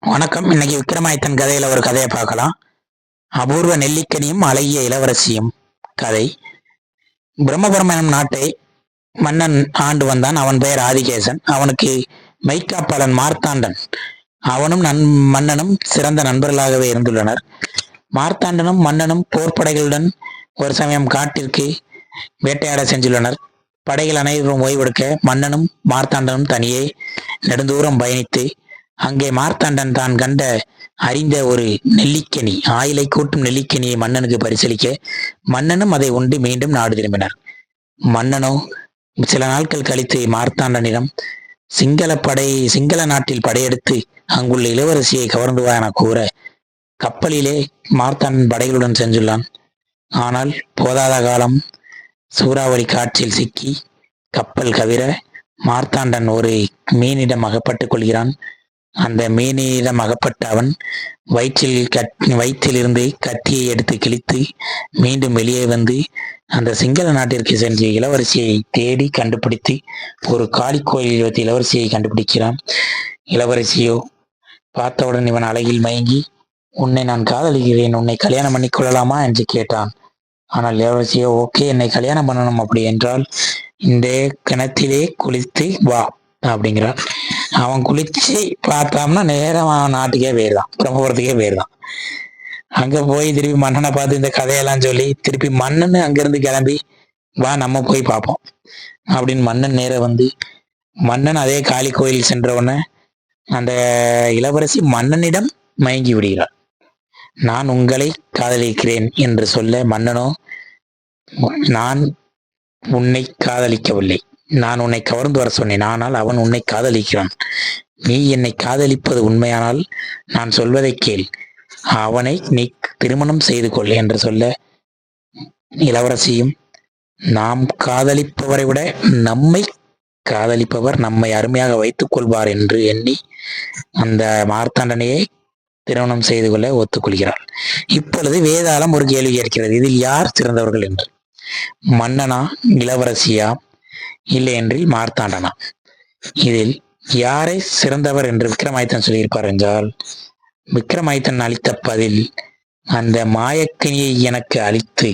வணக்கம். இன்னைக்கு விக்ரமாதித்தன் கதையில ஒரு கதையை பார்க்கலாம். அபூர்வ நெல்லிக்கனியும் அழகிய இளவரசியும் கதை. பிரம்மபுரம் எனும் நாட்டை மன்னன் ஆண்டு வந்தான். அவன் பெயர் ஆதிகேசன். அவனுக்கு மெய்க்காப்பாளன் மார்த்தாண்டன். அவனும் மன்னனும் சிறந்த நண்பர்களாகவே இருந்துள்ளனர். மார்த்தாண்டனும் மன்னனும் போர்ப்படைகளுடன் ஒரு சமயம் காட்டிற்கு வேட்டையாட சென்றுள்ளனர். படைகள் அனைவரும் ஓய்வெடுக்க மன்னனும் மார்த்தாண்டனும் தனியே நெடுந்தூரம் பயணித்து அங்கே மார்த்தாண்டன் தான் கண்ட அறிந்த ஒரு நெல்லிக்கனி, ஆயிலை கூட்டும் நெல்லிக்கனியை மன்னனுக்கு பரிசளிக்க மன்னனும் அதை உண்டு மீண்டும் நாடு திரும்பினார். மன்னனோ சில நாட்கள் கழித்து மார்த்தாண்டனிடம் சிங்கள நாட்டில் படையெடுத்து அங்குள்ள இளவரசியை கவர்ந்து வா என கூற கப்பலிலே மார்த்தாண்டன் படைகளுடன் சென்றுள்ளான். ஆனால் போதாத காலம் சூறாவளி காற்றில் சிக்கி கப்பல் கவிர மார்த்தாண்டன் ஒரு மீனிடம் அகப்பட்டுக் கொள்கிறான். அந்த மீனிடம் அகப்பட்ட அவன் வயிற்றிலிருந்து கத்தியை எடுத்து கிழித்து மீண்டும் வெளியே வந்து அந்த சிங்கள நாட்டிற்கு சென்று இளவரசியை தேடி கண்டுபிடித்து ஒரு காளி கோயிலில் வைத்து இளவரசியை கண்டுபிடிக்கிறான். இளவரசியோ பார்த்தவுடன் இவன் அழகில் மயங்கி, உன்னை நான் காதலிக்கிறேன், உன்னை கல்யாணம் பண்ணி கொள்ளலாமா என்று கேட்டான். ஆனால் இளவரசியோ, ஓகே, என்னை கல்யாணம் பண்ணணும், அப்படி என்றால் இந்த கிணத்திலே குளித்து வா அப்படிங்கிறான். அவன் குளிச்சு பார்த்தோம்னா நேரம் அவன் நாட்டுக்கே போயிருந்தான், பிரம்மபுரத்துக்கே போயிருந்தான். அங்க போய் திருப்பி மன்னனை பார்த்து இந்த கதையெல்லாம் சொல்லி திருப்பி மன்னன் அங்கிருந்து கிளம்பி, வா நம்ம போய் பார்ப்போம் அப்படின்னு மன்னன் நேர வந்து மன்னன் அதே காளி கோயில் சென்றவுடனே அந்த இளவரசி மன்னனிடம் மயங்கி விடுகிறார். நான் உங்களை காதலிக்கிறேன் என்று சொல்ல மன்னனோ, நான் உன்னை காதலிக்கவில்லை, நான் உன்னை கவர்ந்து வர சொன்னேன், ஆனால் அவன் உன்னை காதலிக்கிறான். நீ என்னை காதலிப்பது உண்மையானால் நான் சொல்வதை கேள், அவனை நீ திருமணம் செய்து கொள் என்று சொல்ல இளவரசியும், நாம் காதலிப்பவரை விட நம்மை காதலிப்பவர் நம்மை அருமையாக வைத்துக் கொள்வார் என்று எண்ணி அந்த மார்த்தாண்டனையே திருமணம் செய்து கொள்ள ஒத்துக்கொள்கிறார். இப்பொழுது வேதாளம் ஒரு கேள்வி கேட்கிறது, இதில் யார் சிறந்தவர்கள் என்று. மன்னனா, இளவரசியா, இல்லை என்றில் மார்த்தாண்டனா? இதில் யாரை சிறந்தவர் என்று விக்ரமாதித்தன் சொல்லியிருப்பார் என்றால், விக்ரமாதித்தன் அளித்த பதில், அந்த மாயக்கனியை எனக்கு அளித்து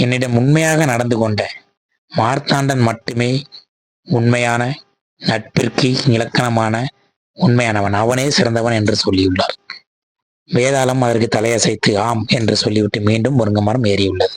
என்னிடம் உண்மையாக நடந்து கொண்ட மார்த்தாண்டன் மட்டுமே உண்மையான நட்பிற்கு இலக்கணமான உண்மையானவன், அவனே சிறந்தவன் என்று சொல்லியுள்ளார். வேதாளம் அதற்கு தலையசைத்து ஆம் என்று சொல்லிவிட்டு மீண்டும் முருங்கை மரம் ஏறியுள்ளது.